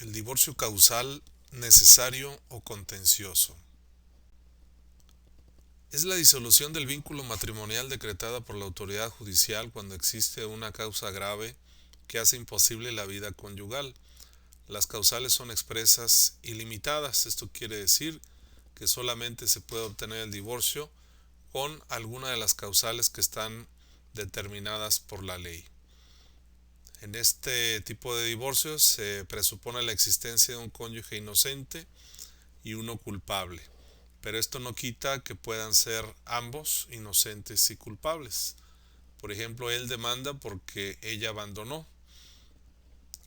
El divorcio causal, necesario o contencioso. Es la disolución del vínculo matrimonial decretada por la autoridad judicial cuando existe una causa grave que hace imposible la vida conyugal. Las causales son expresas y limitadas. Esto quiere decir que solamente se puede obtener el divorcio con alguna de las causales que están determinadas por la ley. En este tipo de divorcios se presupone la existencia de un cónyuge inocente y uno culpable, pero esto no quita que puedan ser ambos inocentes y culpables. Por ejemplo, él demanda porque ella abandonó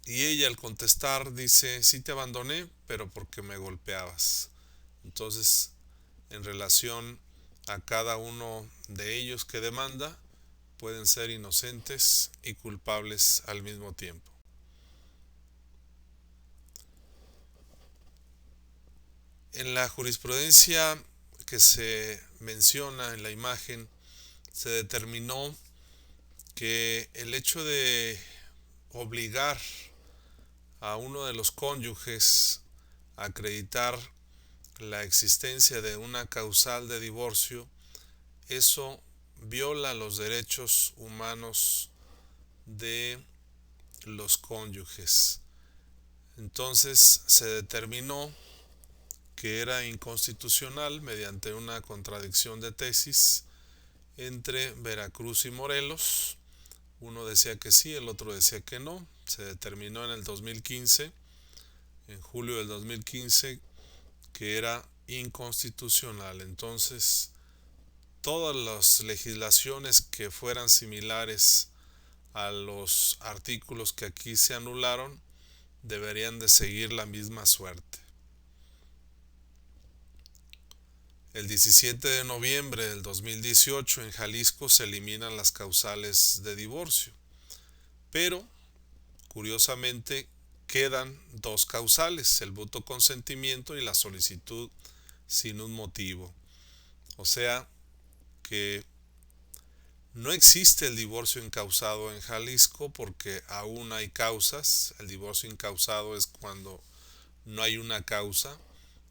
y ella al contestar dice: sí te abandoné, pero porque me golpeabas. Entonces, en relación a cada uno de ellos que demanda, pueden ser inocentes y culpables al mismo tiempo. En la jurisprudencia que se menciona en la imagen, se determinó que el hecho de obligar a uno de los cónyuges a acreditar la existencia de una causal de divorcio, eso viola los derechos humanos de los cónyuges. Entonces se determinó que era inconstitucional mediante una contradicción de tesis entre Veracruz y Morelos. Uno decía que sí, el otro decía que no. Se determinó en el 2015, en julio del 2015, que era inconstitucional. Entonces, todas las legislaciones que fueran similares a los artículos que aquí se anularon deberían de seguir la misma suerte. El 17 de noviembre del 2018 en Jalisco se eliminan las causales de divorcio, pero curiosamente quedan dos causales: el mutuo consentimiento y la solicitud sin un motivo. O sea que no existe el divorcio incausado en Jalisco porque aún hay causas. El divorcio incausado es cuando no hay una causa.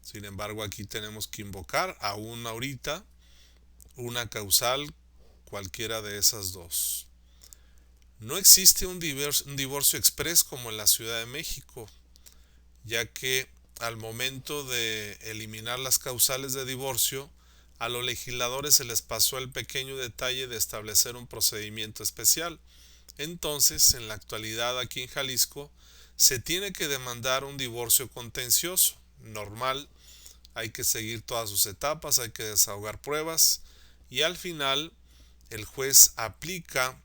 Sin embargo, aquí tenemos que invocar aún ahorita una causal, cualquiera de esas dos. No existe un divorcio exprés como en la Ciudad de México, ya que al momento de eliminar las causales de divorcio, a los legisladores se les pasó el pequeño detalle de establecer un procedimiento especial. Entonces, en la actualidad aquí en Jalisco, se tiene que demandar un divorcio contencioso, normal. Hay que seguir todas sus etapas, hay que desahogar pruebas y al final el juez aplica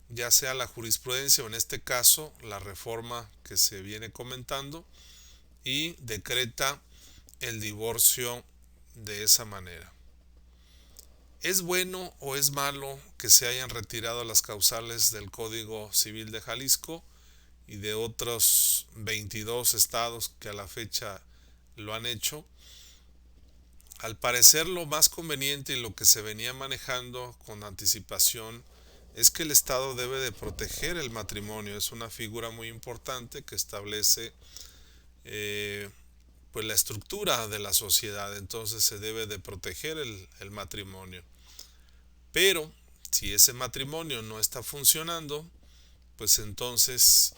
ya sea la jurisprudencia o en este caso la reforma que se viene comentando y decreta el divorcio de esa manera. ¿Es bueno o es malo que se hayan retirado las causales del Código Civil de Jalisco y de otros 22 estados que a la fecha lo han hecho? Al parecer lo más conveniente y lo que se venía manejando con anticipación es que el Estado debe de proteger el matrimonio. Es una figura muy importante que establece pues la estructura de la sociedad. Entonces se debe de proteger el matrimonio. Pero si ese matrimonio no está funcionando, pues entonces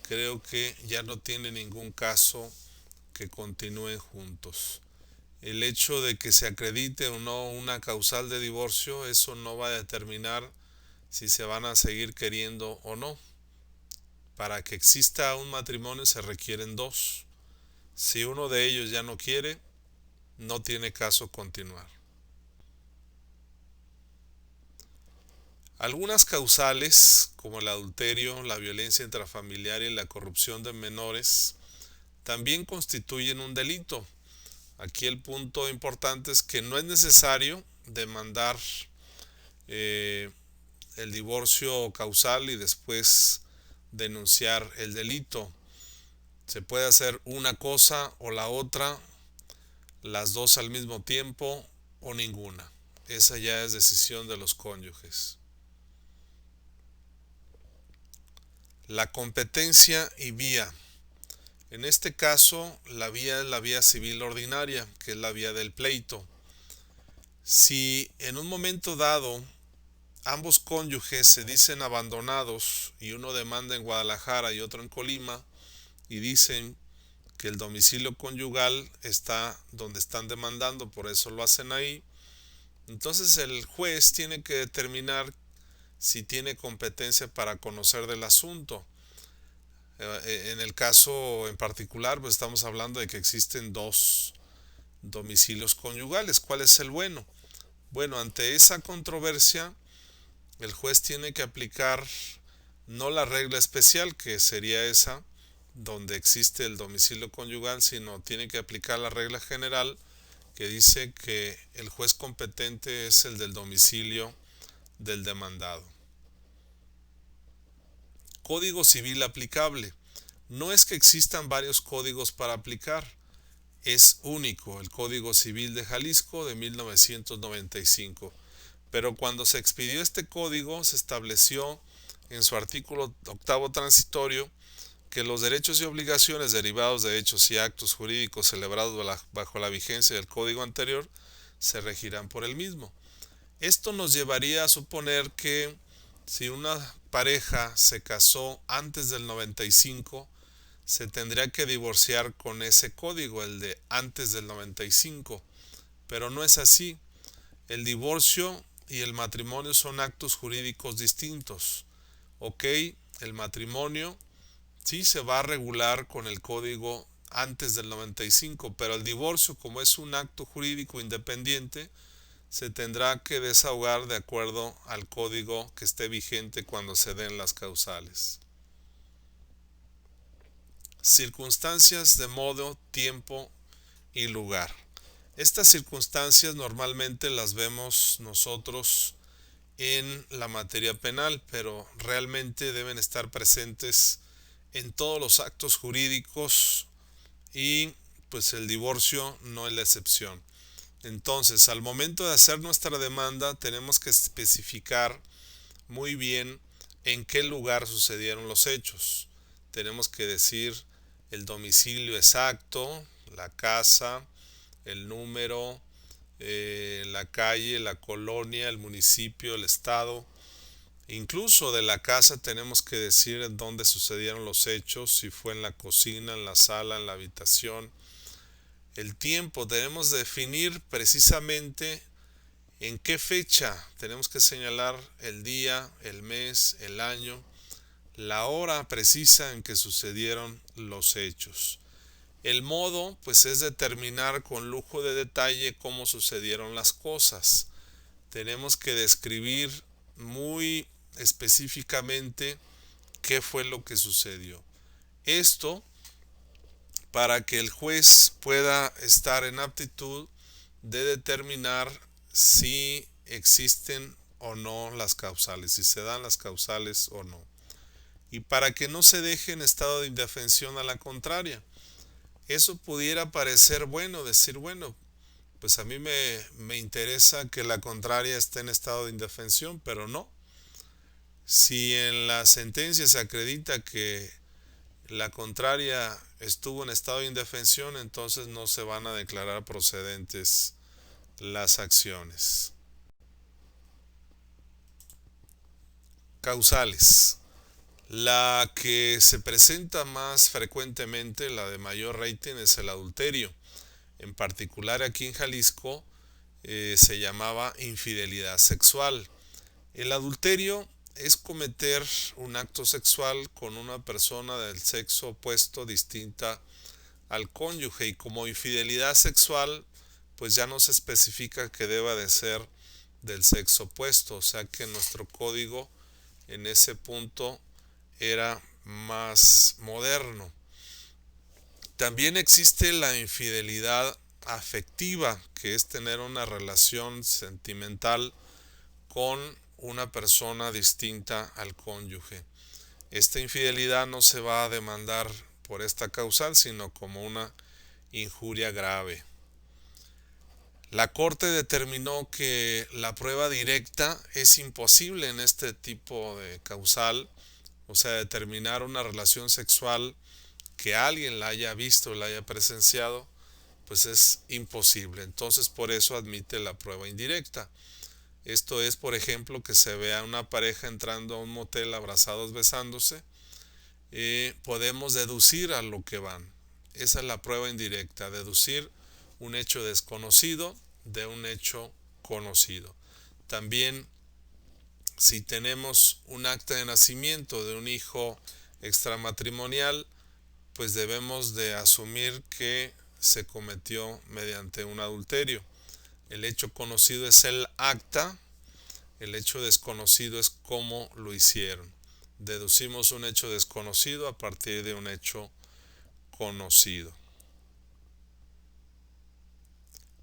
creo que ya no tiene ningún caso que continúen juntos. El hecho de que se acredite o no una causal de divorcio, eso no va a determinar si se van a seguir queriendo o no. Para que exista un matrimonio se requieren dos. Si uno de ellos ya no quiere, no tiene caso continuar. Algunas causales, como el adulterio, la violencia intrafamiliar y la corrupción de menores, también constituyen un delito. Aquí el punto importante es que no es necesario demandar el divorcio causal y después denunciar el delito. Se puede hacer una cosa o la otra, las dos al mismo tiempo o ninguna. Esa ya es decisión de los cónyuges. La competencia y vía. En este caso, la vía es la vía civil ordinaria, que es la vía del pleito. Si en un momento dado ambos cónyuges se dicen abandonados y uno demanda en Guadalajara y otro en Colima y dicen que el domicilio conyugal está donde están demandando, por eso lo hacen ahí, entonces el juez tiene que determinar si tiene competencia para conocer del asunto. En el caso en particular, pues estamos hablando de que existen dos domicilios conyugales. ¿Cuál es el bueno? Bueno, ante esa controversia, el juez tiene que aplicar no la regla especial, que sería esa, donde existe el domicilio conyugal, sino tiene que aplicar la regla general que dice que el juez competente es el del domicilio del demandado. Código civil aplicable. No es que existan varios códigos para aplicar, es único el Código Civil de Jalisco de 1995. Pero cuando se expidió este código, se estableció en su artículo octavo transitorio que los derechos y obligaciones derivados de hechos y actos jurídicos celebrados bajo la vigencia del código anterior se regirán por el mismo. Esto nos llevaría a suponer que si una pareja se casó antes del 95, se tendría que divorciar con ese código, el de antes del 95. Pero no es así. El divorcio y el matrimonio son actos jurídicos distintos. Ok, el matrimonio sí se va a regular con el código antes del 95, pero el divorcio, como es un acto jurídico independiente, se tendrá que desahogar de acuerdo al código que esté vigente cuando se den las causales. Circunstancias de modo, tiempo y lugar. Estas circunstancias normalmente las vemos nosotros en la materia penal, pero realmente deben estar presentes en todos los actos jurídicos y pues el divorcio no es la excepción. Entonces, al momento de hacer nuestra demanda, tenemos que especificar muy bien en qué lugar sucedieron los hechos. Tenemos que decir el domicilio exacto, la casa, el número, la calle, la colonia, el municipio, el estado. Incluso de la casa tenemos que decir en dónde sucedieron los hechos, si fue en la cocina, en la sala, en la habitación. El tiempo, debemos definir precisamente en qué fecha, tenemos que señalar el día, el mes, el año, la hora precisa en que sucedieron los hechos. El modo, pues es determinar con lujo de detalle cómo sucedieron las cosas. Tenemos que describir muy específicamente qué fue lo que sucedió. Esto para que el juez pueda estar en aptitud de determinar si existen o no las causales, si se dan las causales o no. Y para que no se deje en estado de indefensión a la contraria. Eso pudiera parecer bueno, decir, bueno, pues a mí me interesa que la contraria esté en estado de indefensión, pero no. Si en la sentencia se acredita que la contraria estuvo en estado de indefensión, entonces no se van a declarar procedentes las acciones. Causales. La que se presenta más frecuentemente, la de mayor rating, es el adulterio. En particular aquí en Jalisco se llamaba infidelidad sexual. El adulterio es cometer un acto sexual con una persona del sexo opuesto distinta al cónyuge, y como infidelidad sexual pues ya no se especifica que deba de ser del sexo opuesto, o sea que nuestro código en ese punto era más moderno. También existe la infidelidad afectiva, que es tener una relación sentimental con una persona distinta al cónyuge. Esta infidelidad no se va a demandar por esta causal, sino como una injuria grave. La Corte determinó que la prueba directa es imposible en este tipo de causal, o sea, determinar una relación sexual que alguien la haya visto, la haya presenciado, pues es imposible. Entonces por eso admite la prueba indirecta. Esto es, por ejemplo, que se vea una pareja entrando a un motel abrazados besándose. Podemos deducir a lo que van. Esa es la prueba indirecta, deducir un hecho desconocido de un hecho conocido. También, si tenemos un acta de nacimiento de un hijo extramatrimonial, pues debemos de asumir que se cometió mediante un adulterio. El hecho conocido es el acta, el hecho desconocido es cómo lo hicieron. Deducimos un hecho desconocido a partir de un hecho conocido.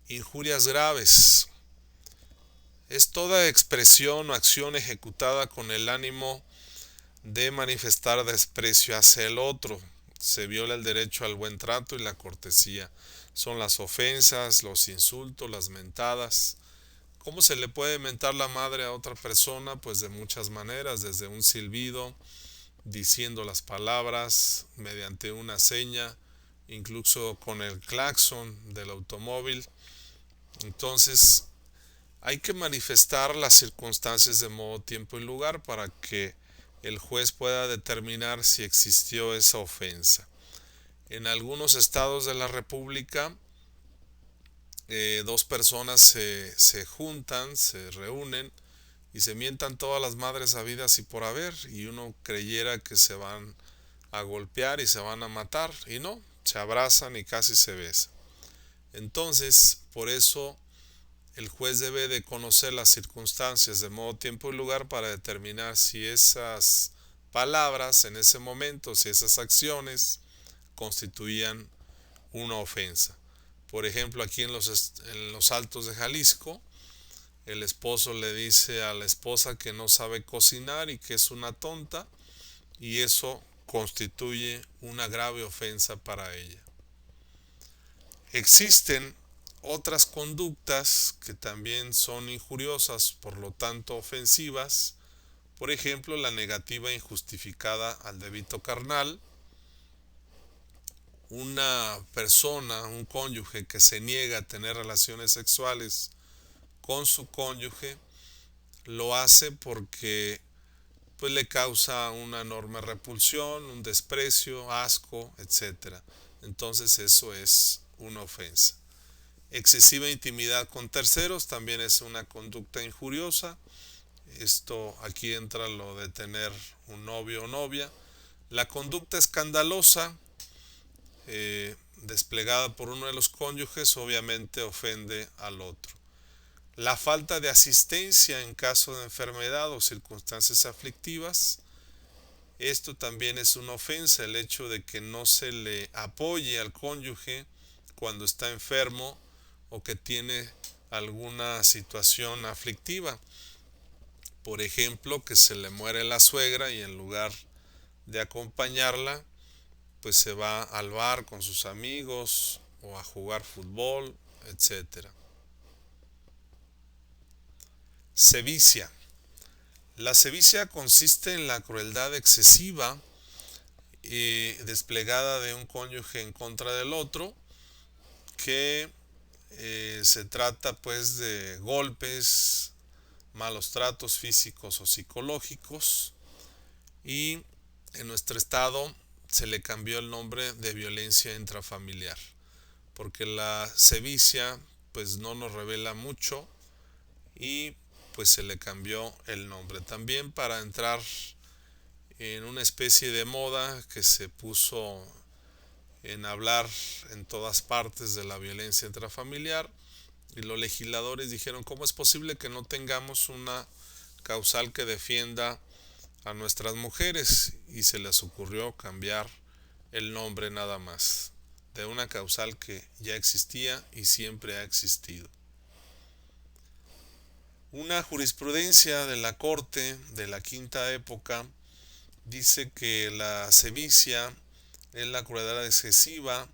Injurias graves. Es toda expresión o acción ejecutada con el ánimo de manifestar desprecio hacia el otro. Se viola el derecho al buen trato y la cortesía. Son las ofensas, los insultos, las mentadas. ¿Cómo se le puede mentar la madre a otra persona? Pues de muchas maneras, desde un silbido, diciendo las palabras, mediante una seña, incluso con el claxon del automóvil. Entonces, hay que manifestar las circunstancias de modo, tiempo y lugar para que el juez pueda determinar si existió esa ofensa. En algunos estados de la República, dos personas se juntan, se reúnen y se mientan todas las madres habidas y por haber, y uno creyera que se van a golpear y se van a matar, y no, se abrazan y casi se besan. Entonces, por eso el juez debe de conocer las circunstancias de modo, tiempo y lugar para determinar si esas palabras en ese momento, si esas acciones constituían una ofensa. Por ejemplo, aquí en los Altos de Jalisco, el esposo le dice a la esposa que no sabe cocinar y que es una tonta, y eso constituye una grave ofensa para ella. Existen otras conductas que también son injuriosas, por lo tanto ofensivas. Por ejemplo, la negativa injustificada al débito carnal. Una persona, un cónyuge que se niega a tener relaciones sexuales con su cónyuge, lo hace porque pues le causa una enorme repulsión, un desprecio, asco, etc. Entonces eso es una ofensa. Excesiva intimidad con terceros también es una conducta injuriosa. Esto, aquí entra lo de tener un novio o novia. La conducta escandalosa desplegada por uno de los cónyuges obviamente ofende al otro. La falta de asistencia en caso de enfermedad o circunstancias aflictivas, esto también es una ofensa, el hecho de que no se le apoye al cónyuge cuando está enfermo o que tiene alguna situación aflictiva. Por ejemplo, que se le muere la suegra y en lugar de acompañarla, pues se va al bar con sus amigos o a jugar fútbol, etc. Sevicia. La sevicia consiste en la crueldad excesiva y desplegada de un cónyuge en contra del otro, que se trata pues de golpes, malos tratos físicos o psicológicos, y en nuestro estado se le cambió el nombre de violencia intrafamiliar, porque la sevicia pues no nos revela mucho y pues se le cambió el nombre. También para entrar en una especie de moda que se puso en hablar en todas partes de la violencia intrafamiliar, y los legisladores dijeron: ¿cómo es posible que no tengamos una causal que defienda a nuestras mujeres? Y se les ocurrió cambiar el nombre nada más, de una causal que ya existía y siempre ha existido. Una jurisprudencia de la Corte de la Quinta Época dice que la sevicia es la crueldad excesiva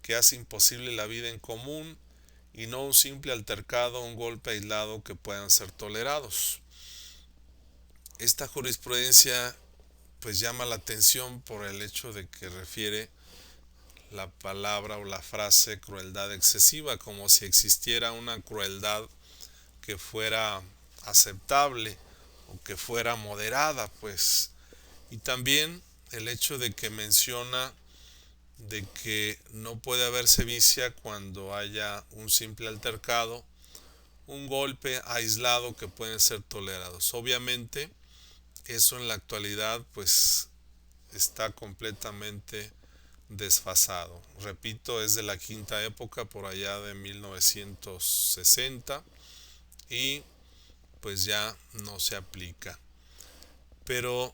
que hace imposible la vida en común y no un simple altercado o un golpe aislado que puedan ser tolerados. Esta jurisprudencia pues llama la atención por el hecho de que refiere la palabra o la frase crueldad excesiva, como si existiera una crueldad que fuera aceptable o que fuera moderada, pues. Y también el hecho de que menciona de que no puede haber sevicia cuando haya un simple altercado, un golpe aislado que pueden ser tolerados. Obviamente, eso en la actualidad pues está completamente desfasado. Repito, es de la quinta época, por allá de 1960, y pues ya no se aplica. Pero,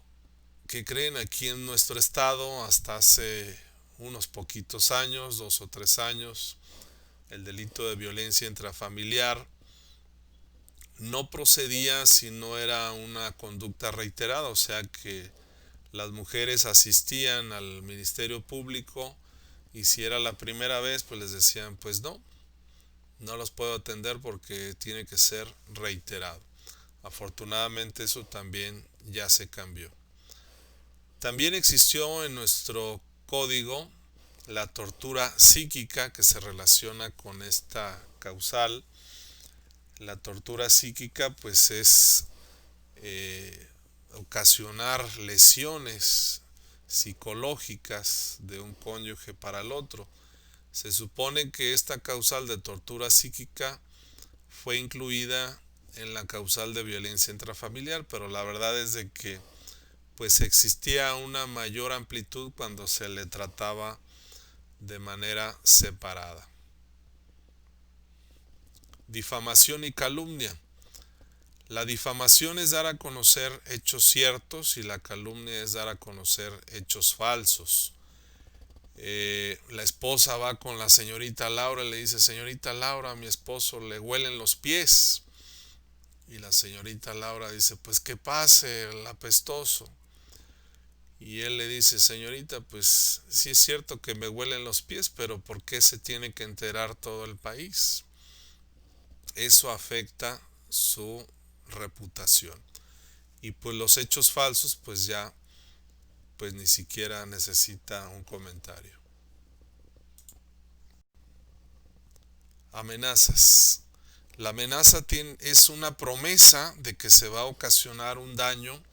¿qué creen? Aquí en nuestro estado, hasta hace unos poquitos años, 2 o 3 años, el delito de violencia intrafamiliar no procedía si no era una conducta reiterada, o sea que las mujeres asistían al Ministerio Público y si era la primera vez, pues les decían, pues no los puedo atender porque tiene que ser reiterado. Afortunadamente eso también ya se cambió. También existió en nuestro código la tortura psíquica que se relaciona con esta causal. La tortura psíquica pues es ocasionar lesiones psicológicas de un cónyuge para el otro. Se supone que esta causal de tortura psíquica fue incluida en la causal de violencia intrafamiliar, pero la verdad es de que pues existía una mayor amplitud cuando se le trataba de manera separada. Difamación y calumnia. La difamación es dar a conocer hechos ciertos y la calumnia es dar a conocer hechos falsos. La esposa va con la señorita Laura y le dice, señorita Laura, a mi esposo le huelen los pies. Y la señorita Laura dice, pues que pase el apestoso. Y él le dice, señorita, pues sí es cierto que me huelen los pies, pero ¿por qué se tiene que enterar todo el país? Eso afecta su reputación. Y pues los hechos falsos, pues ya, pues ni siquiera necesita un comentario. Amenazas. La amenaza es una promesa de que se va a ocasionar un daño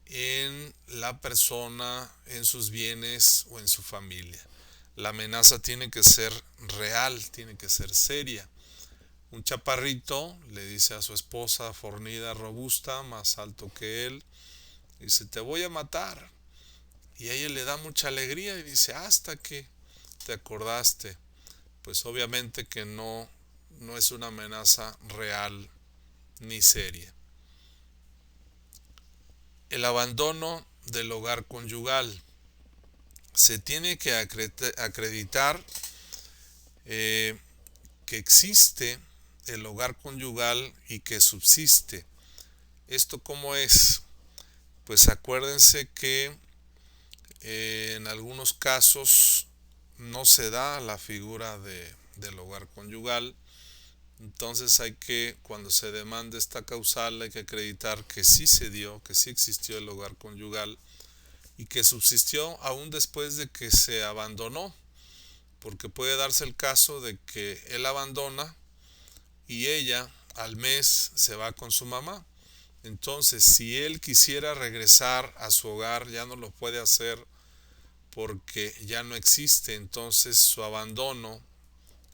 en la persona, en sus bienes o en su familia. La amenaza tiene que ser real, tiene que ser seria. Un chaparrito le dice a su esposa fornida, robusta, más alto que él, dice, te voy a matar. Y a ella le da mucha alegría y dice, hasta que te acordaste. Pues obviamente que no es una amenaza real ni seria. El abandono del hogar conyugal. Se tiene que acreditar que existe el hogar conyugal y que subsiste. ¿Esto cómo es? Pues acuérdense que en algunos casos no se da la figura del hogar conyugal. Entonces hay que, cuando se demande esta causal, hay que acreditar que sí se dio, que sí existió el hogar conyugal y que subsistió aún después de que se abandonó, porque puede darse el caso de que él abandona y ella al mes se va con su mamá. Entonces, si él quisiera regresar a su hogar, ya no lo puede hacer porque ya no existe. Entonces, su abandono,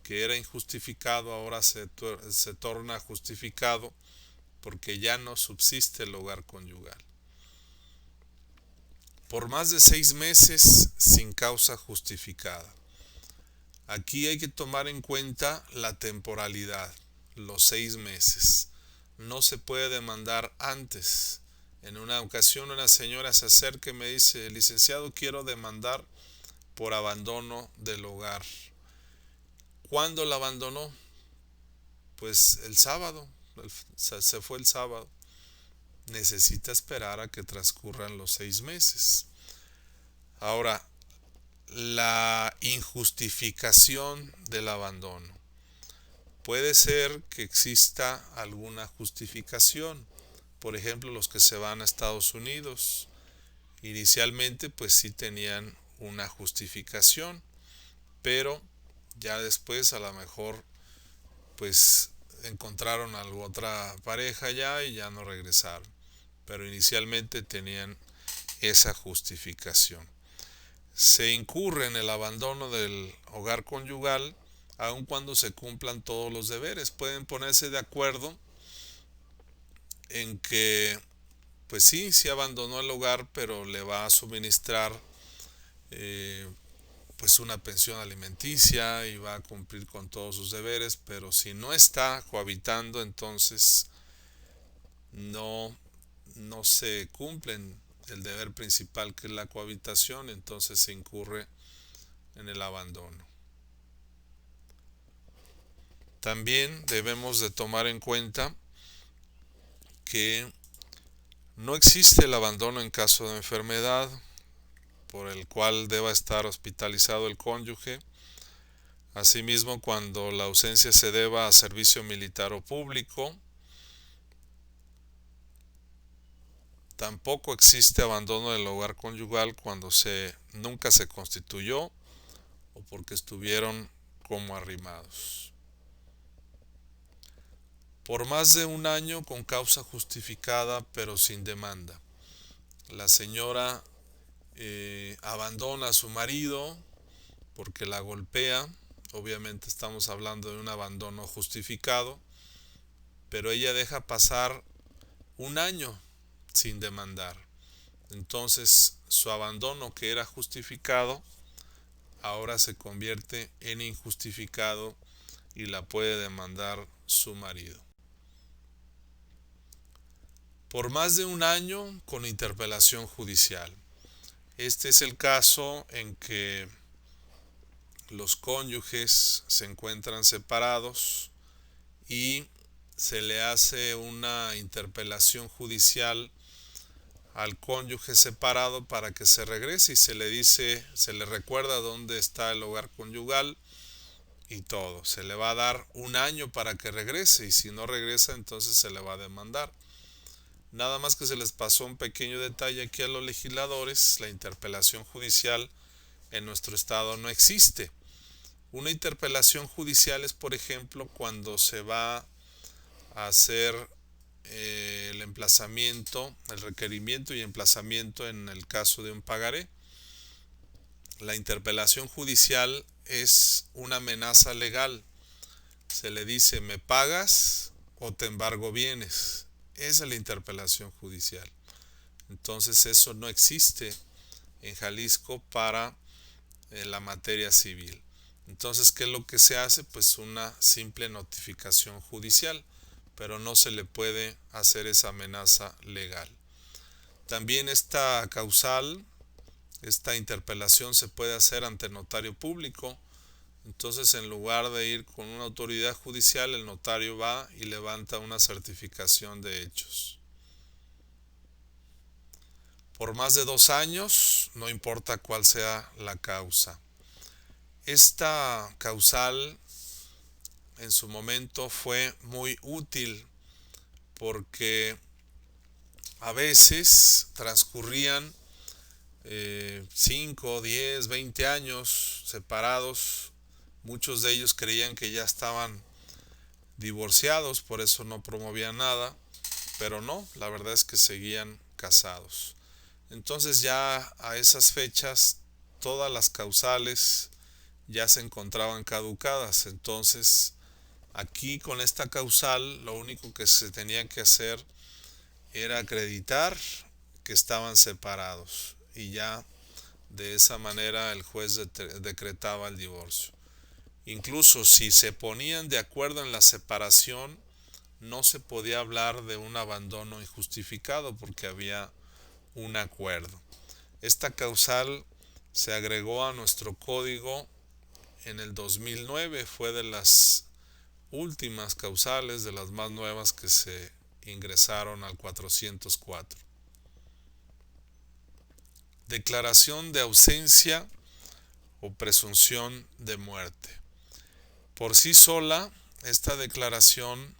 que era injustificado, ahora se torna justificado porque ya no subsiste el hogar conyugal. Por más de 6 meses sin causa justificada. Aquí hay que tomar en cuenta la temporalidad, los 6 meses. No se puede demandar antes. En una ocasión una señora se acerca y me dice, licenciado, quiero demandar por abandono del hogar. ¿Cuándo la abandonó? Pues el sábado, se fue el sábado. Necesita esperar a que transcurran los 6 meses. Ahora, la injustificación del abandono. Puede ser que exista alguna justificación. Por ejemplo, los que se van a Estados Unidos, inicialmente pues sí tenían una justificación. pero ya después a lo mejor pues encontraron a otra pareja ya y ya no regresaron, pero inicialmente tenían esa justificación. Se incurre en el abandono del hogar conyugal aun cuando se cumplan todos los deberes. Pueden ponerse de acuerdo en que pues sí abandonó el hogar, pero le va a suministrar pues una pensión alimenticia y va a cumplir con todos sus deberes, pero si no está cohabitando, entonces no, no se cumplen el deber principal, que es la cohabitación, entonces se incurre en el abandono. También debemos de tomar en cuenta que no existe el abandono en caso de enfermedad por el cual deba estar hospitalizado el cónyuge. Asimismo, cuando la ausencia se deba a servicio militar o público, tampoco existe abandono del hogar conyugal cuando nunca se constituyó o porque estuvieron como arrimados. Por más de un año con causa justificada pero sin demanda. La señora abandona a su marido porque la golpea. Obviamente estamos hablando de un abandono justificado, pero ella deja pasar un año sin demandar. Entonces su abandono, que era justificado, ahora se convierte en injustificado y la puede demandar su marido. Por más de un año con interpelación judicial. Este es el caso en que los cónyuges se encuentran separados y se le hace una interpelación judicial al cónyuge separado para que se regrese y se le recuerda dónde está el hogar conyugal y todo. Se le va a dar un año para que regrese y si no regresa entonces se le va a demandar. Nada más que se les pasó un pequeño detalle aquí a los legisladores: la interpelación judicial en nuestro estado no existe. Una interpelación judicial es, por ejemplo, cuando se va a hacer el emplazamiento, el requerimiento y emplazamiento en el caso de un pagaré. La interpelación judicial es una amenaza legal. Se le dice: me pagas o te embargo bienes. Esa es la interpelación judicial. Entonces eso no existe en Jalisco para la materia civil. Entonces, ¿qué es lo que se hace? Pues una simple notificación judicial, pero no se le puede hacer esa amenaza legal. También esta causal, esta interpelación se puede hacer ante notario público. Entonces, en lugar de ir con una autoridad judicial, el notario va y levanta una certificación de hechos. Por más de 2 años, no importa cuál sea la causa. Esta causal en su momento fue muy útil porque a veces transcurrían 5, 10, 20 años separados. Muchos de ellos creían que ya estaban divorciados, por eso no promovían nada, pero no, la verdad es que seguían casados. Entonces ya a esas fechas todas las causales ya se encontraban caducadas. Entonces aquí con esta causal lo único que se tenía que hacer era acreditar que estaban separados y ya de esa manera el juez decretaba el divorcio. Incluso si se ponían de acuerdo en la separación, no se podía hablar de un abandono injustificado porque había un acuerdo. Esta causal se agregó a nuestro código en el 2009, fue de las últimas causales, de las más nuevas que se ingresaron al 404. Declaración de ausencia o presunción de muerte. Por sí sola, esta declaración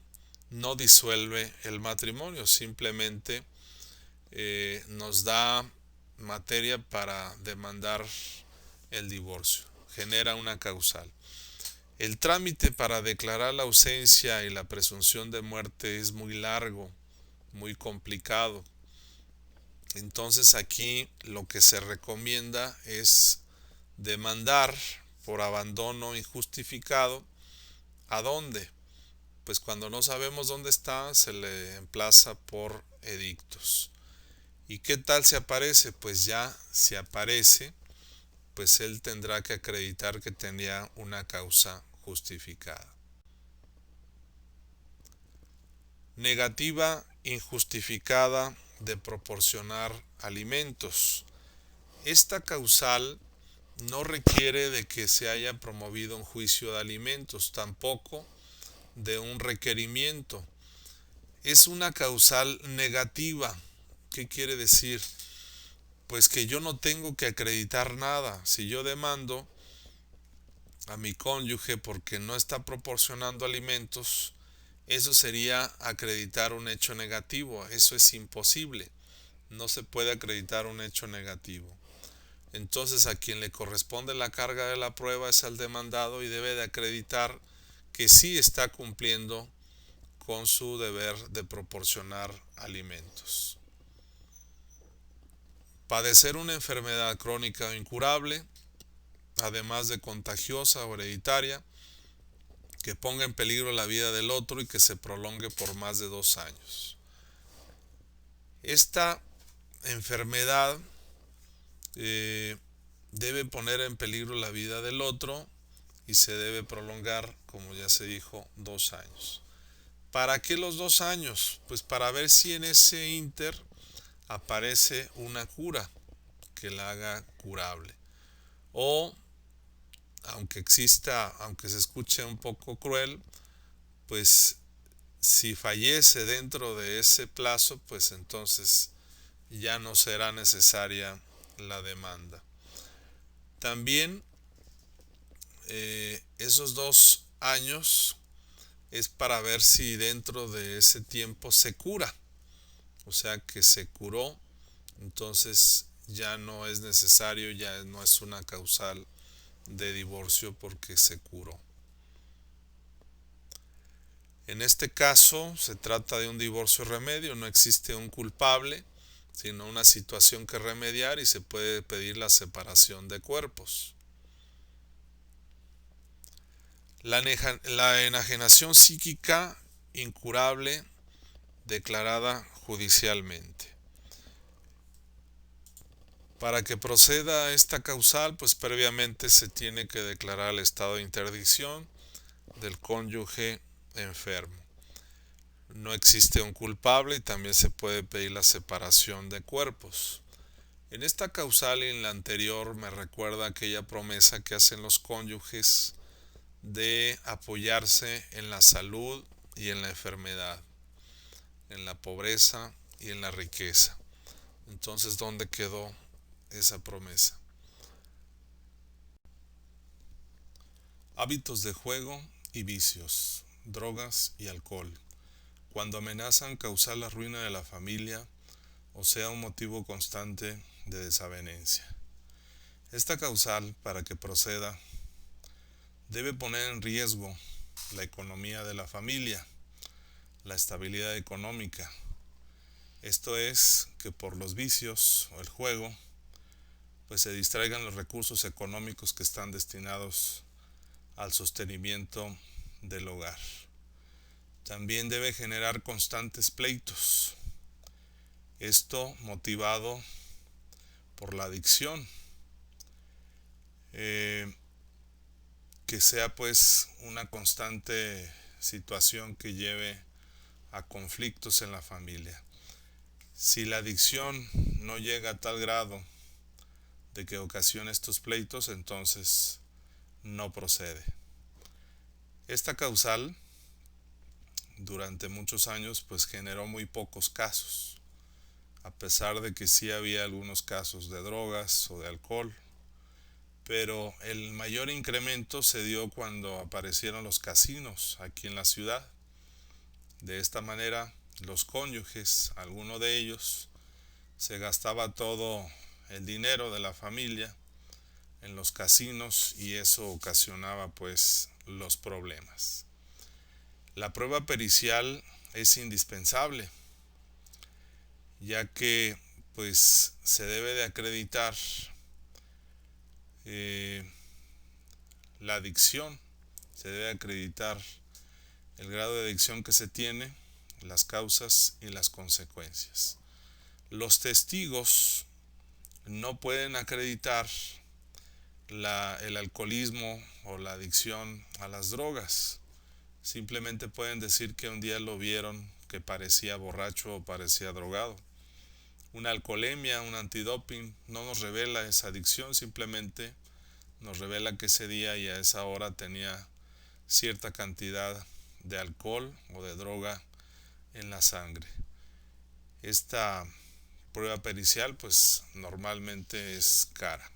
no disuelve el matrimonio, simplemente nos da materia para demandar el divorcio. genera una causal. El trámite para declarar la ausencia y la presunción de muerte es muy largo, muy complicado. Entonces aquí lo que se recomienda es demandar por abandono injustificado. ¿A dónde? Pues cuando no sabemos dónde está, se le emplaza por edictos. ¿Y qué tal si aparece? Pues ya si aparece, pues él tendrá que acreditar que tenía una causa justificada. Negativa injustificada de proporcionar alimentos. Esta causal no requiere de que se haya promovido un juicio de alimentos, tampoco de un requerimiento. Es una causal negativa. ¿Qué quiere decir? Pues que yo no tengo que acreditar nada. Si yo demando a mi cónyuge porque no está proporcionando alimentos, eso sería acreditar un hecho negativo. Eso es imposible. No se puede acreditar un hecho negativo. Entonces a quien le corresponde la carga de la prueba es al demandado y debe de acreditar que sí está cumpliendo con su deber de proporcionar alimentos. Padecer una enfermedad crónica o incurable, además de contagiosa o hereditaria, que ponga en peligro la vida del otro y que se prolongue por más de 2 años. Esta enfermedad debe poner en peligro la vida del otro y se debe prolongar, como ya se dijo, 2 años. ¿Para qué los 2 años? Pues para ver si en ese ínter aparece una cura que la haga curable. O, aunque se escuche un poco cruel, pues si fallece dentro de ese plazo, pues entonces ya no será necesaria la demanda. También esos 2 años es para ver si dentro de ese tiempo se cura, o sea que se curó, entonces ya no es necesario, ya no es una causal de divorcio porque se curó. En este caso se trata de un divorcio remedio, no existe un culpable, sino una situación que remediar y se puede pedir la separación de cuerpos. La enajenación psíquica incurable declarada judicialmente. Para que proceda esta causal, pues previamente se tiene que declarar el estado de interdicción del cónyuge enfermo. No existe un culpable y también se puede pedir la separación de cuerpos. En esta causal y en la anterior me recuerda aquella promesa que hacen los cónyuges de apoyarse en la salud y en la enfermedad, en la pobreza y en la riqueza. Entonces, ¿dónde quedó esa promesa? Hábitos de juego y vicios, drogas y alcohol, cuando amenazan causar la ruina de la familia o sea un motivo constante de desavenencia. Esta causal, para que proceda, debe poner en riesgo la economía de la familia, la estabilidad económica. Esto es, que por los vicios o el juego, pues se distraigan los recursos económicos que están destinados al sostenimiento del hogar. También debe generar constantes pleitos. Esto motivado por la adicción. Que sea pues una constante situación que lleve a conflictos en la familia. Si la adicción no llega a tal grado de que ocasione estos pleitos, entonces no procede. Esta causal durante muchos años pues generó muy pocos casos, a pesar de que sí había algunos casos de drogas o de alcohol, pero el mayor incremento se dio cuando aparecieron los casinos aquí en la ciudad. De esta manera, los cónyuges, alguno de ellos, se gastaba todo el dinero de la familia en los casinos y eso ocasionaba pues los problemas. La prueba pericial es indispensable, ya que pues se debe de acreditar la adicción, se debe acreditar el grado de adicción que se tiene, las causas y las consecuencias. Los testigos no pueden acreditar el alcoholismo o la adicción a las drogas. Simplemente pueden decir que un día lo vieron que parecía borracho o parecía drogado. Una alcoholemia, un antidoping no nos revela esa adicción, simplemente nos revela que ese día y a esa hora tenía cierta cantidad de alcohol o de droga en la sangre. Esta prueba pericial pues normalmente es cara.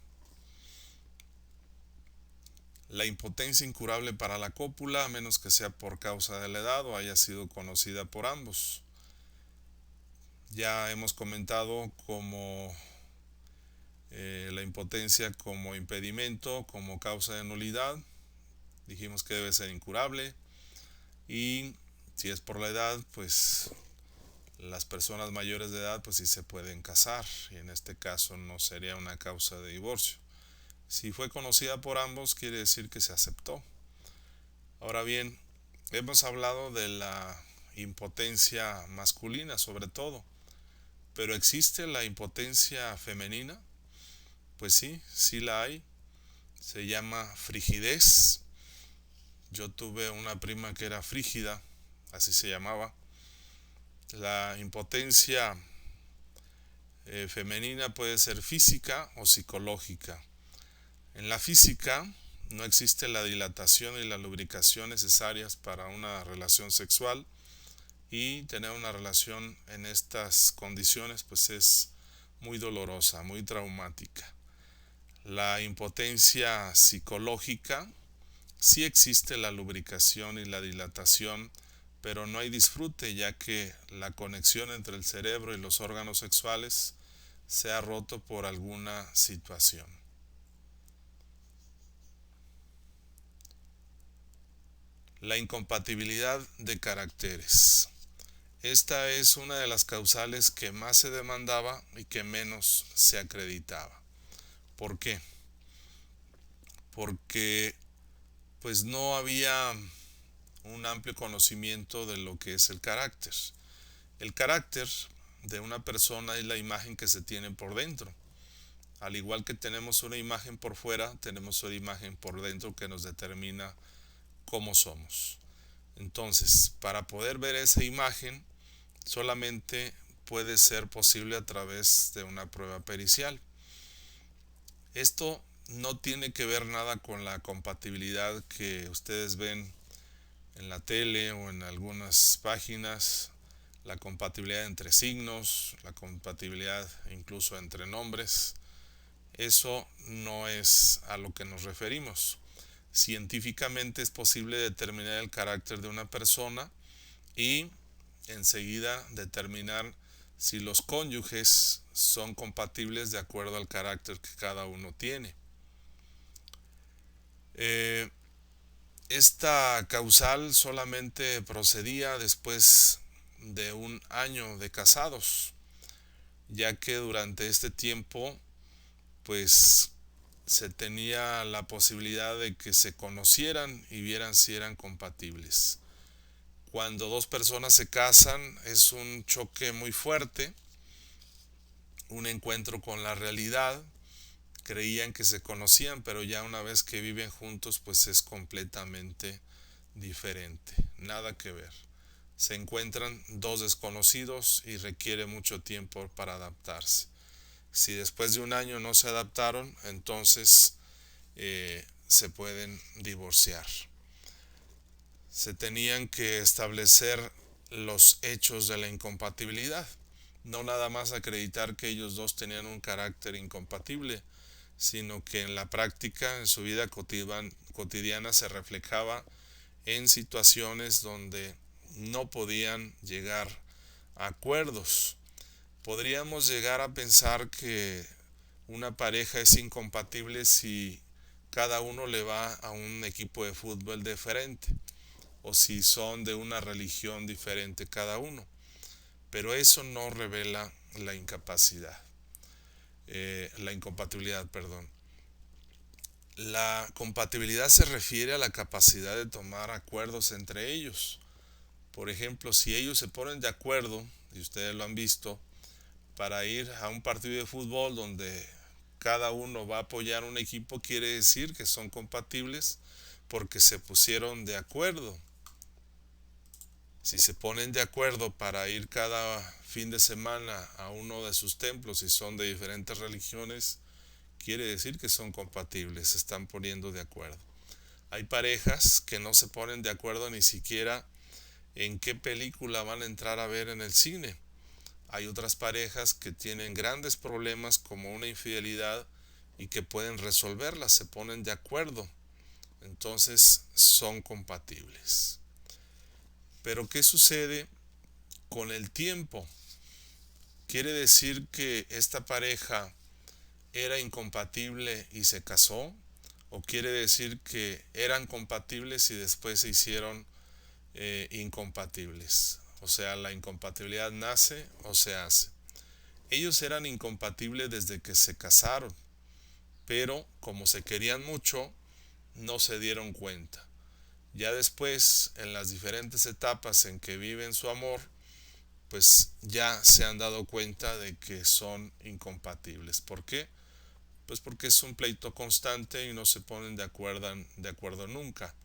La impotencia incurable para la cópula, a menos que sea por causa de la edad o haya sido conocida por ambos. Ya hemos comentado como la impotencia como impedimento, como causa de nulidad. Dijimos que debe ser incurable. Y si es por la edad, pues las personas mayores de edad pues sí se pueden casar y en este caso no sería una causa de divorcio. Si fue conocida por ambos, quiere decir que se aceptó. Ahora bien, hemos hablado de la impotencia masculina sobre todo, pero ¿existe la impotencia femenina? Pues sí, sí la hay. Se llama frigidez. Yo tuve una prima que era frígida, así se llamaba. La impotencia femenina puede ser física o psicológica. En la física no existe la dilatación y la lubricación necesarias para una relación sexual y tener una relación en estas condiciones pues es muy dolorosa, muy traumática. La impotencia psicológica, sí existe la lubricación y la dilatación, pero no hay disfrute ya que la conexión entre el cerebro y los órganos sexuales se ha roto por alguna situación. La incompatibilidad de caracteres. Esta es una de las causales que más se demandaba y que menos se acreditaba. ¿Por qué? Porque pues no había un amplio conocimiento de lo que es el carácter. El carácter de una persona es la imagen que se tiene por dentro. Al igual que tenemos una imagen por fuera, tenemos una imagen por dentro que nos determina cómo somos. Entonces, para poder ver esa imagen, solamente puede ser posible a través de una prueba pericial. Esto no tiene que ver nada con la compatibilidad que ustedes ven en la tele o en algunas páginas, la compatibilidad entre signos, la compatibilidad incluso entre nombres. Eso no es a lo que nos referimos. Científicamente es posible determinar el carácter de una persona y enseguida determinar si los cónyuges son compatibles de acuerdo al carácter que cada uno tiene. Esta causal solamente procedía después de un año de casados, ya que durante este tiempo pues se tenía la posibilidad de que se conocieran y vieran si eran compatibles. Cuando dos personas se casan es un choque muy fuerte, un encuentro con la realidad. Creían que se conocían, pero ya una vez que viven juntos pues es completamente diferente, nada que ver. Se encuentran dos desconocidos y requiere mucho tiempo para adaptarse. Si después de un año no se adaptaron, entonces se pueden divorciar. Se tenían que establecer los hechos de la incompatibilidad, no nada más acreditar que ellos dos tenían un carácter incompatible, sino que en la práctica, en su vida cotidiana, se reflejaba en situaciones donde no podían llegar a acuerdos. Podríamos llegar a pensar que una pareja es incompatible si cada uno le va a un equipo de fútbol diferente o si son de una religión diferente cada uno. Pero eso no revela la incompatibilidad, perdón. La compatibilidad se refiere a la capacidad de tomar acuerdos entre ellos. Por ejemplo, si ellos se ponen de acuerdo, y ustedes lo han visto, para ir a un partido de fútbol donde cada uno va a apoyar un equipo, quiere decir que son compatibles porque se pusieron de acuerdo. Si se ponen de acuerdo para ir cada fin de semana a uno de sus templos y son de diferentes religiones, quiere decir que son compatibles, se están poniendo de acuerdo. Hay parejas que no se ponen de acuerdo ni siquiera en qué película van a entrar a ver en el cine. Hay otras parejas que tienen grandes problemas como una infidelidad y que pueden resolverlas, se ponen de acuerdo. Entonces son compatibles. Pero ¿qué sucede con el tiempo? ¿Quiere decir que esta pareja era incompatible y se casó? ¿O quiere decir que eran compatibles y después se hicieron incompatibles? O sea, la incompatibilidad nace o se hace. Ellos eran incompatibles desde que se casaron, pero como se querían mucho, no se dieron cuenta. Ya después, en las diferentes etapas en que viven su amor, pues ya se han dado cuenta de que son incompatibles. ¿Por qué? Pues porque es un pleito constante y no se ponen de acuerdo nunca.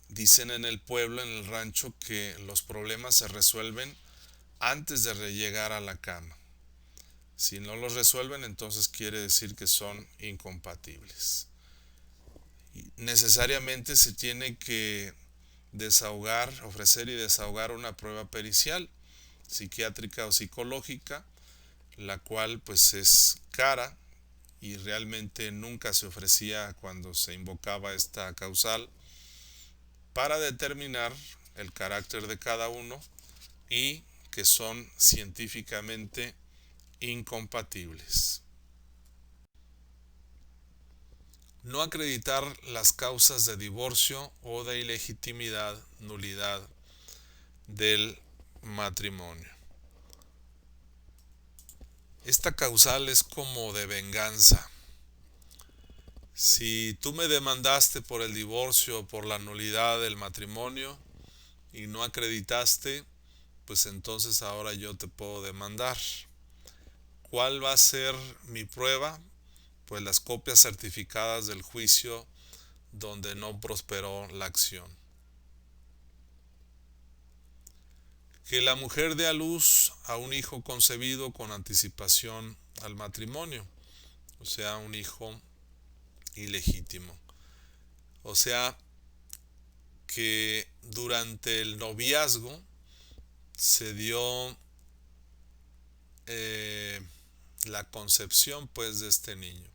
Dicen en el pueblo, en el rancho, que los problemas se resuelven antes de llegar a la cama. Si no los resuelven, entonces quiere decir que son incompatibles. Y necesariamente se tiene que ofrecer y desahogar una prueba pericial, psiquiátrica o psicológica, la cual pues es cara y realmente nunca se ofrecía cuando se invocaba esta causal, para determinar el carácter de cada uno y que son científicamente incompatibles. No acreditar las causas de divorcio o de ilegitimidad, nulidad del matrimonio. Esta causal es como de venganza. Si tú me demandaste por el divorcio o por la nulidad del matrimonio y no acreditaste, pues entonces ahora yo te puedo demandar. ¿Cuál va a ser mi prueba? Pues las copias certificadas del juicio donde no prosperó la acción. Que la mujer dé a luz a un hijo concebido con anticipación al matrimonio, o sea, un hijo ilegítimo. O sea, que durante el noviazgo se dio la concepción pues de este niño.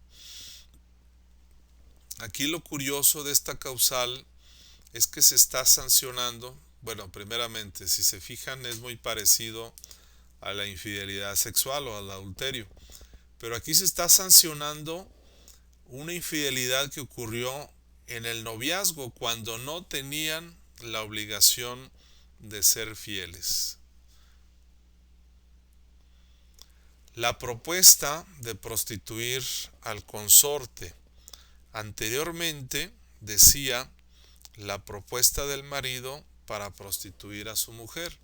Aquí lo curioso de esta causal es que se está sancionando, bueno, primeramente, si se fijan, es muy parecido a la infidelidad sexual o al adulterio, pero aquí se está sancionando una infidelidad que ocurrió en el noviazgo cuando no tenían la obligación de ser fieles. La propuesta de prostituir al consorte. Anteriormente decía la propuesta del marido para prostituir a su mujer.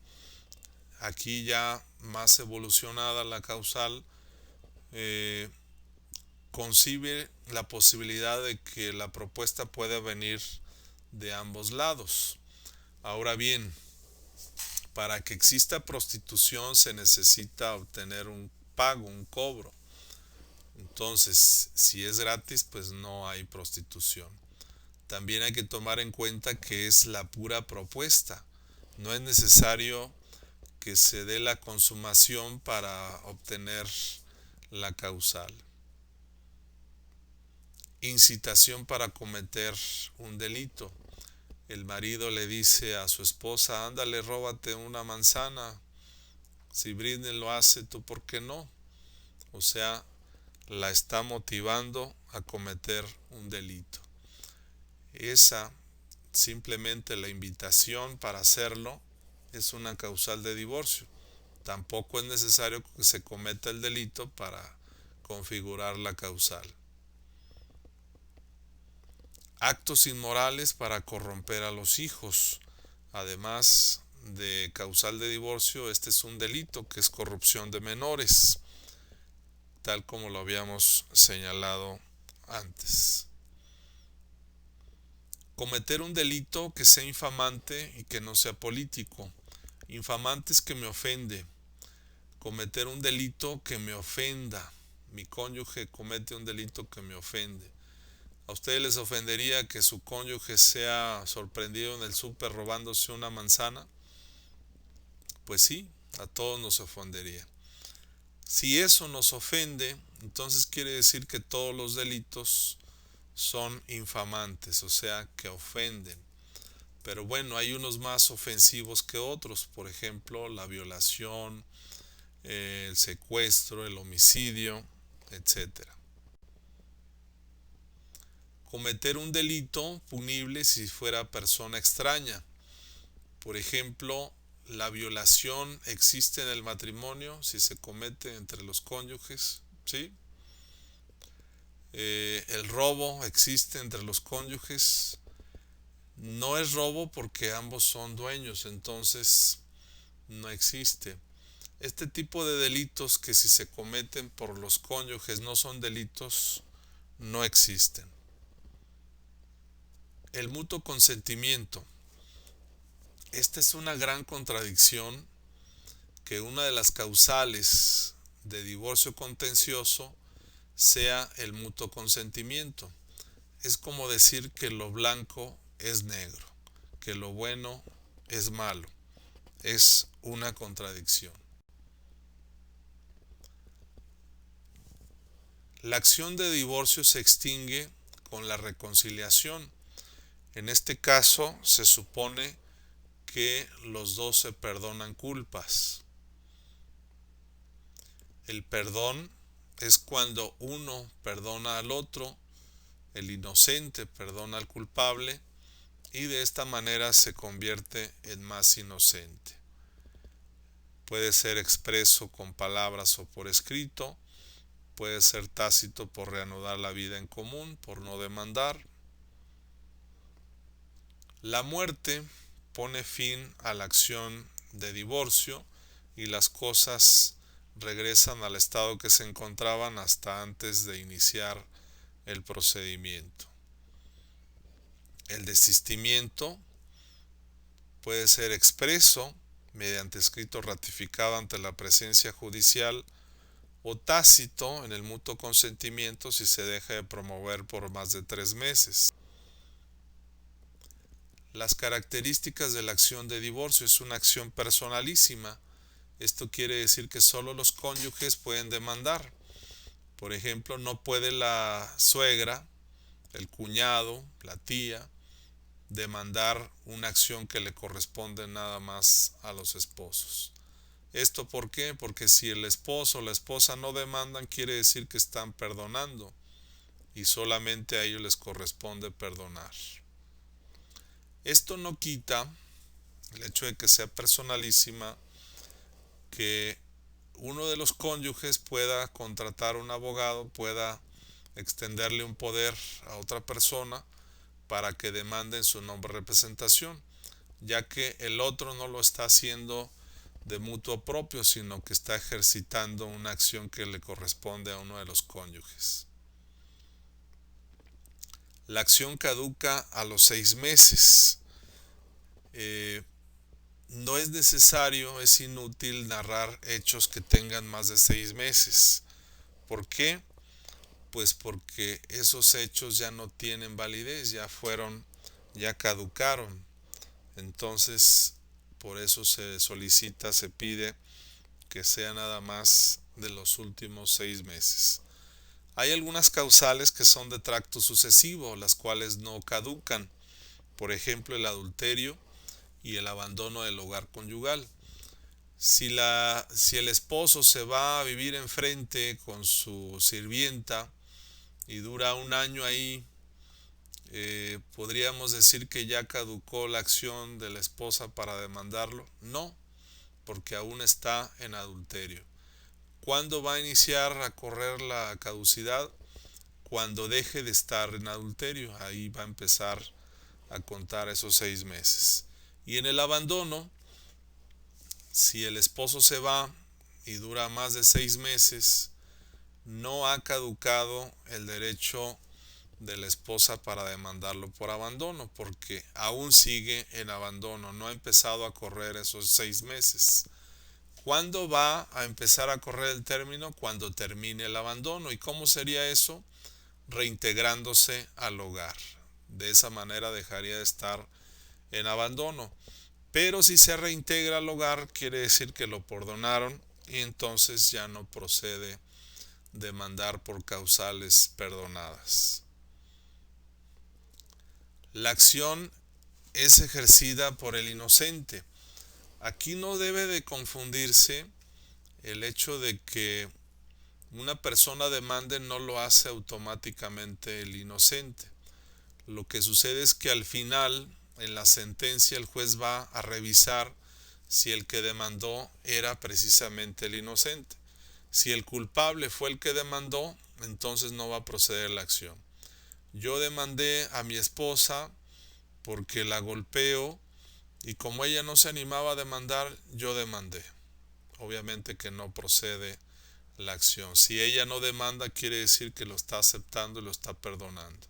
Aquí ya más evolucionada la causal, concibe la posibilidad de que la propuesta pueda venir de ambos lados. Ahora bien, para que exista prostitución se necesita obtener un pago, un cobro. Entonces, si es gratis, pues no hay prostitución. También hay que tomar en cuenta que es la pura propuesta. No es necesario que se dé la consumación para obtener la causal. Incitación para cometer un delito. El marido le dice a su esposa, ándale, róbate una manzana. Si Britney lo hace, ¿tú por qué no? O sea, la está motivando a cometer un delito. Esa, simplemente la invitación para hacerlo, es una causal de divorcio. Tampoco es necesario que se cometa el delito para configurar la causal. Actos inmorales para corromper a los hijos. Además de causal de divorcio, este es un delito que es corrupción de menores, tal como lo habíamos señalado antes. Cometer un delito que sea infamante y que no sea político. Infamante es que me ofende. Cometer un delito que me ofenda. Mi cónyuge comete un delito que me ofende. ¿A ustedes les ofendería que su cónyuge sea sorprendido en el súper robándose una manzana? Pues sí, a todos nos ofendería. Si eso nos ofende, entonces quiere decir que todos los delitos son infamantes, o sea, que ofenden. Pero bueno, hay unos más ofensivos que otros, por ejemplo, la violación, el secuestro, el homicidio, etcétera. Cometer un delito punible si fuera persona extraña. Por ejemplo, la violación existe en el matrimonio si se comete entre los cónyuges, ¿sí? El robo existe entre los cónyuges. No es robo porque ambos son dueños, entonces no existe. Este tipo de delitos que si se cometen por los cónyuges no son delitos, no existen. El mutuo consentimiento. Esta es una gran contradicción, que una de las causales de divorcio contencioso sea el mutuo consentimiento. Es como decir que lo blanco es negro, que lo bueno es malo. Es una contradicción. La acción de divorcio se extingue con la reconciliación. En este caso se supone que los dos se perdonan culpas. El perdón es cuando uno perdona al otro, el inocente perdona al culpable y de esta manera se convierte en más inocente. Puede ser expreso con palabras o por escrito, puede ser tácito por reanudar la vida en común, por no demandar. La muerte pone fin a la acción de divorcio y las cosas regresan al estado que se encontraban hasta antes de iniciar el procedimiento. El desistimiento puede ser expreso mediante escrito ratificado ante la presencia judicial o tácito en el mutuo consentimiento si se deja de promover por más de 3 meses. Las características de la acción de divorcio: es una acción personalísima. Esto quiere decir que solo los cónyuges pueden demandar. Por ejemplo, no puede la suegra, el cuñado, la tía, demandar una acción que le corresponde nada más a los esposos. ¿Esto por qué? Porque si el esposo o la esposa no demandan, quiere decir que están perdonando y solamente a ellos les corresponde perdonar. Esto no quita el hecho de que sea personalísima, que uno de los cónyuges pueda contratar un abogado, pueda extenderle un poder a otra persona para que demande en su nombre representación, ya que el otro no lo está haciendo de mutuo propio, sino que está ejercitando una acción que le corresponde a uno de los cónyuges. La acción caduca a los 6 meses. No es necesario, es inútil narrar hechos que tengan más de 6 meses. ¿Por qué? Pues porque esos hechos ya no tienen validez, ya caducaron. Entonces, por eso se solicita, se pide que sea nada más de los últimos 6 meses. Hay algunas causales que son de tracto sucesivo, las cuales no caducan. Por ejemplo, el adulterio y el abandono del hogar conyugal. Si el esposo se va a vivir enfrente con su sirvienta y dura un año ahí, ¿podríamos decir que ya caducó la acción de la esposa para demandarlo? No, porque aún está en adulterio. ¿Cuándo va a iniciar a correr la caducidad? Cuando deje de estar en adulterio. Ahí va a empezar a contar esos 6 meses. Y en el abandono, si el esposo se va y dura más de 6 meses, no ha caducado el derecho de la esposa para demandarlo por abandono, porque aún sigue en abandono, no ha empezado a correr esos 6 meses. ¿Cuándo va a empezar a correr el término? Cuando termine el abandono. ¿Y cómo sería eso? Reintegrándose al hogar. De esa manera dejaría de estar en abandono. Pero si se reintegra al hogar, quiere decir que lo perdonaron y entonces ya no procede demandar por causales perdonadas. La acción es ejercida por el inocente. Aquí no debe de confundirse el hecho de que una persona demande no lo hace automáticamente el inocente. Lo que sucede es que al final, en la sentencia, el juez va a revisar si el que demandó era precisamente el inocente. Si el culpable fue el que demandó, entonces no va a proceder la acción. Yo demandé a mi esposa porque la golpeo y como ella no se animaba a demandar, yo demandé. Obviamente que no procede la acción. Si ella no demanda, quiere decir que lo está aceptando y lo está perdonando.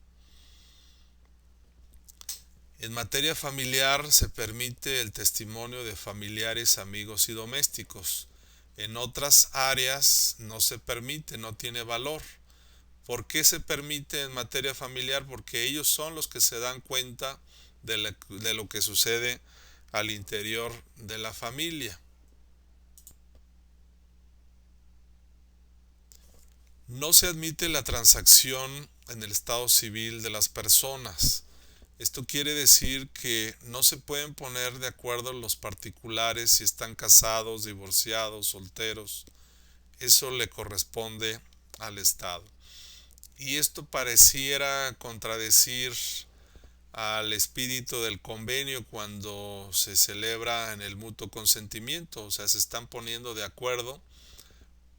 En materia familiar se permite el testimonio de familiares, amigos y domésticos. En otras áreas no se permite, no tiene valor. ¿Por qué se permite en materia familiar? Porque ellos son los que se dan cuenta de lo que sucede al interior de la familia. No se admite la transacción en el estado civil de las personas. Esto quiere decir que no se pueden poner de acuerdo los particulares si están casados, divorciados, solteros. Eso le corresponde al Estado. Y esto pareciera contradecir al espíritu del convenio cuando se celebra en el mutuo consentimiento. O sea, se están poniendo de acuerdo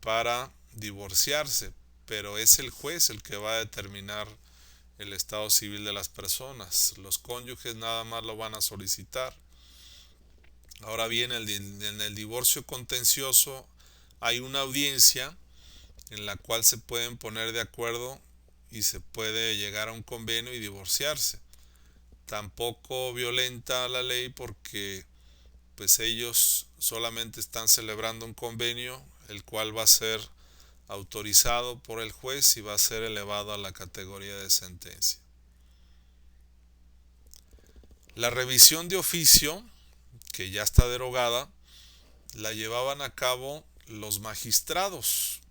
para divorciarse, pero es el juez el que va a determinar el estado civil de las personas. Los cónyuges nada más lo van a solicitar. Ahora bien, en el divorcio contencioso hay una audiencia en la cual se pueden poner de acuerdo y se puede llegar a un convenio y divorciarse. Tampoco violenta la ley porque pues ellos solamente están celebrando un convenio el cual va a ser autorizado por el juez y va a ser elevado a la categoría de sentencia. La revisión de oficio, que ya está derogada, la llevaban a cabo los magistrados.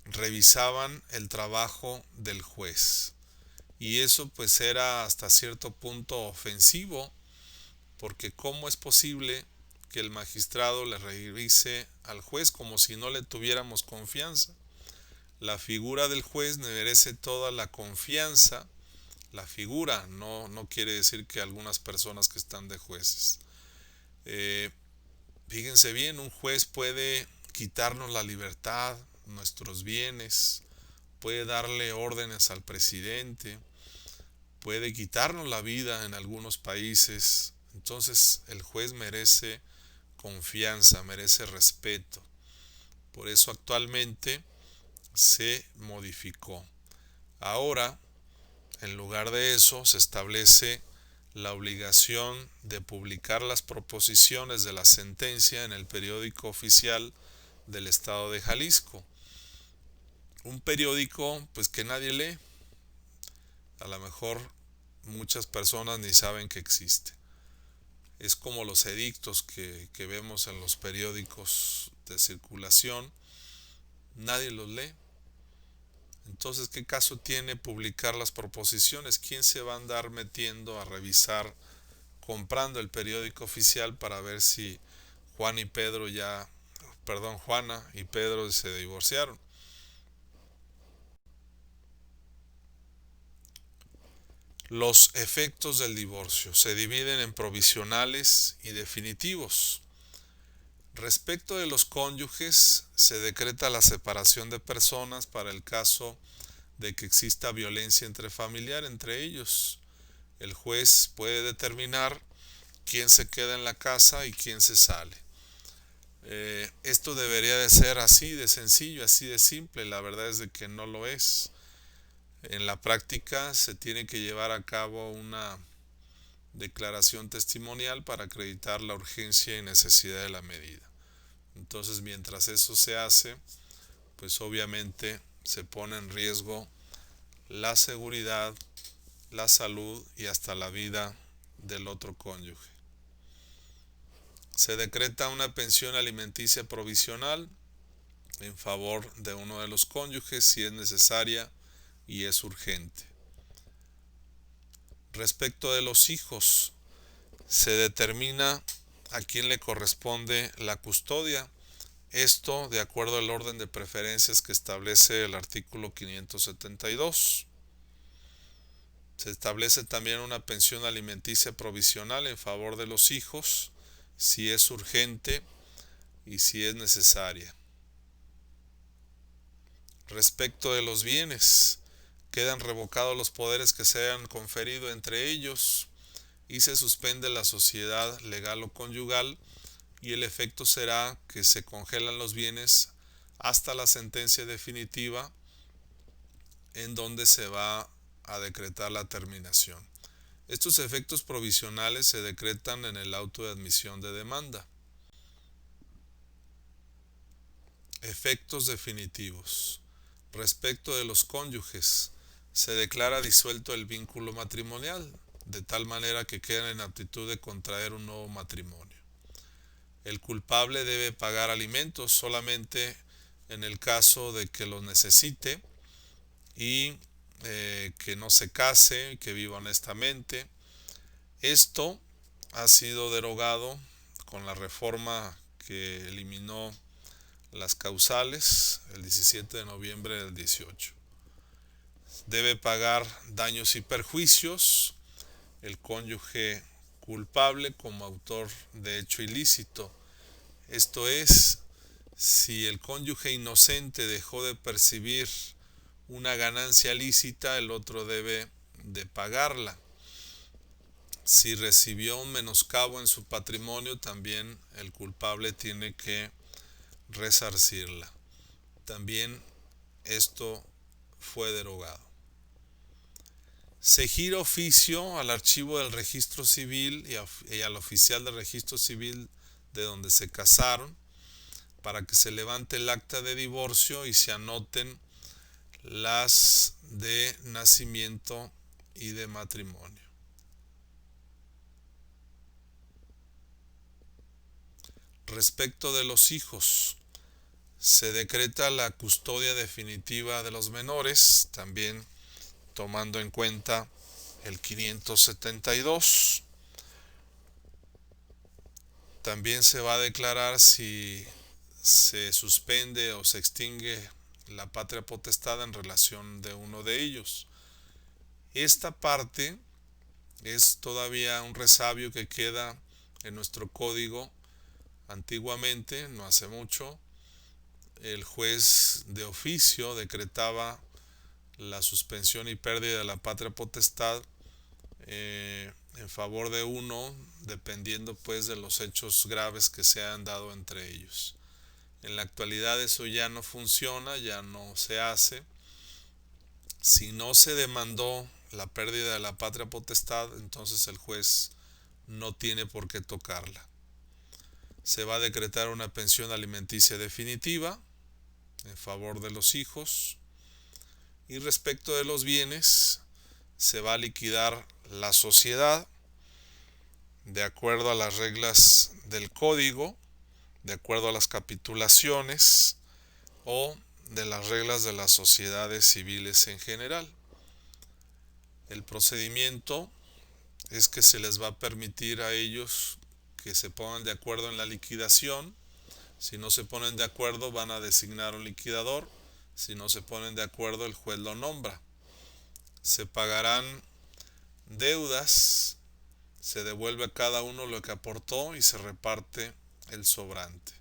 Revisaban el trabajo del juez. Y eso pues era hasta cierto punto ofensivo, porque ¿cómo es posible que el magistrado le revise al juez como si no le tuviéramos confianza? La figura del juez merece toda la confianza. La figura no quiere decir que algunas personas que están de jueces. Fíjense bien, un juez puede quitarnos la libertad, nuestros bienes, puede darle órdenes al presidente, puede quitarnos la vida en algunos países. Entonces el juez merece confianza, merece respeto. Por eso actualmente se modificó. Ahora, en lugar de eso, se establece la obligación de publicar las proposiciones de la sentencia en el periódico oficial del estado de Jalisco. Un periódico pues que nadie lee. A lo mejor muchas personas ni saben que existe. Es como los edictos que vemos en los periódicos de circulación. Nadie los lee. Entonces, ¿qué caso tiene publicar las proposiciones? ¿Quién se va a andar metiendo a revisar, comprando el periódico oficial para ver si Juana y Pedro se divorciaron. Los efectos del divorcio se dividen en provisionales y definitivos. Respecto de los cónyuges, se decreta la separación de personas para el caso de que exista violencia intrafamiliar entre ellos. El juez puede determinar quién se queda en la casa y quién se sale. Esto debería de ser así de sencillo, así de simple. La verdad es de que no lo es. En la práctica se tiene que llevar a cabo una declaración testimonial para acreditar la urgencia y necesidad de la medida. Entonces, mientras eso se hace, pues obviamente se pone en riesgo la seguridad, la salud y hasta la vida del otro cónyuge. Se decreta una pensión alimenticia provisional en favor de uno de los cónyuges si es necesaria y es urgente. Respecto de los hijos, se determina a quién le corresponde la custodia. Esto de acuerdo al orden de preferencias que establece el artículo 572. Se establece también una pensión alimenticia provisional en favor de los hijos si es urgente y si es necesaria. Respecto de los bienes, quedan revocados los poderes que se hayan conferido entre ellos y se suspende la sociedad legal o conyugal, y el efecto será que se congelan los bienes hasta la sentencia definitiva en donde se va a decretar la terminación. Estos efectos provisionales se decretan en el auto de admisión de demanda. Efectos definitivos. Respecto de los cónyuges, se declara disuelto el vínculo matrimonial, de tal manera que quedan en aptitud de contraer un nuevo matrimonio. El culpable debe pagar alimentos solamente en el caso de que los necesite y que no se case, que viva honestamente. Esto ha sido derogado con la reforma que eliminó las causales el 17 de noviembre del 18. Debe pagar daños y perjuicios el cónyuge culpable como autor de hecho ilícito. Esto es, si el cónyuge inocente dejó de percibir una ganancia lícita, el otro debe de pagarla. Si recibió un menoscabo en su patrimonio, también el culpable tiene que resarcirla. También esto fue derogado. Se gira oficio al archivo del registro civil y al oficial del registro civil de donde se casaron para que se levante el acta de divorcio y se anoten las de nacimiento y de matrimonio. Respecto de los hijos, se decreta la custodia definitiva de los menores, también tomando en cuenta el 572. También se va a declarar si se suspende o se extingue la patria potestad en relación de uno de ellos. Esta parte es todavía un resabio que queda en nuestro código. Antiguamente, no hace mucho, el juez de oficio decretaba la suspensión y pérdida de la patria potestad en favor de uno, dependiendo pues de los hechos graves que se han dado entre ellos. En la actualidad eso ya no funciona, ya no se hace. Si no se demandó la pérdida de la patria potestad, entonces el juez no tiene por qué tocarla. Se va a decretar una pensión alimenticia definitiva en favor de los hijos, y respecto de los bienes se va a liquidar la sociedad de acuerdo a las reglas del código, de acuerdo a las capitulaciones o de las reglas de las sociedades civiles en general. El procedimiento es que se les va a permitir a ellos que se pongan de acuerdo en la liquidación. Si no se ponen de acuerdo, van a designar un liquidador. Si no se ponen de acuerdo, el juez lo nombra. Se pagarán deudas, se devuelve a cada uno lo que aportó y se reparte el sobrante.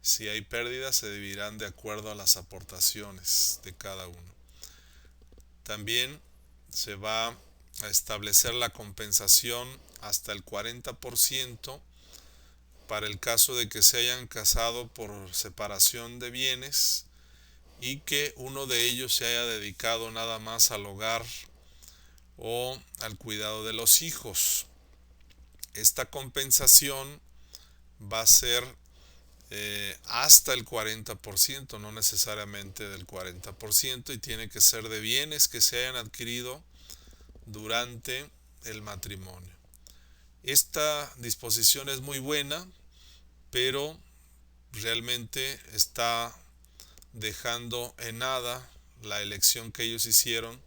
Si hay pérdidas, se dividirán de acuerdo a las aportaciones de cada uno. También se va a establecer la compensación hasta el 40% para el caso de que se hayan casado por separación de bienes y que uno de ellos se haya dedicado nada más al hogar o al cuidado de los hijos. Esta compensación va a ser hasta el 40%, no necesariamente del 40%, y tiene que ser de bienes que se hayan adquirido durante el matrimonio. Esta disposición es muy buena, pero realmente está dejando en nada la elección que ellos hicieron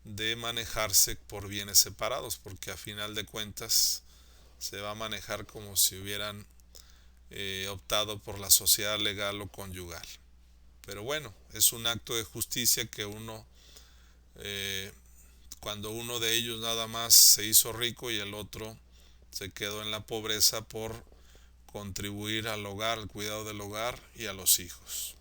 de manejarse por bienes separados, porque a final de cuentas se va a manejar como si hubieran optado por la sociedad legal o conyugal. Pero bueno, es un acto de justicia que cuando uno de ellos nada más se hizo rico y el otro se quedó en la pobreza por contribuir al hogar, al cuidado del hogar y a los hijos.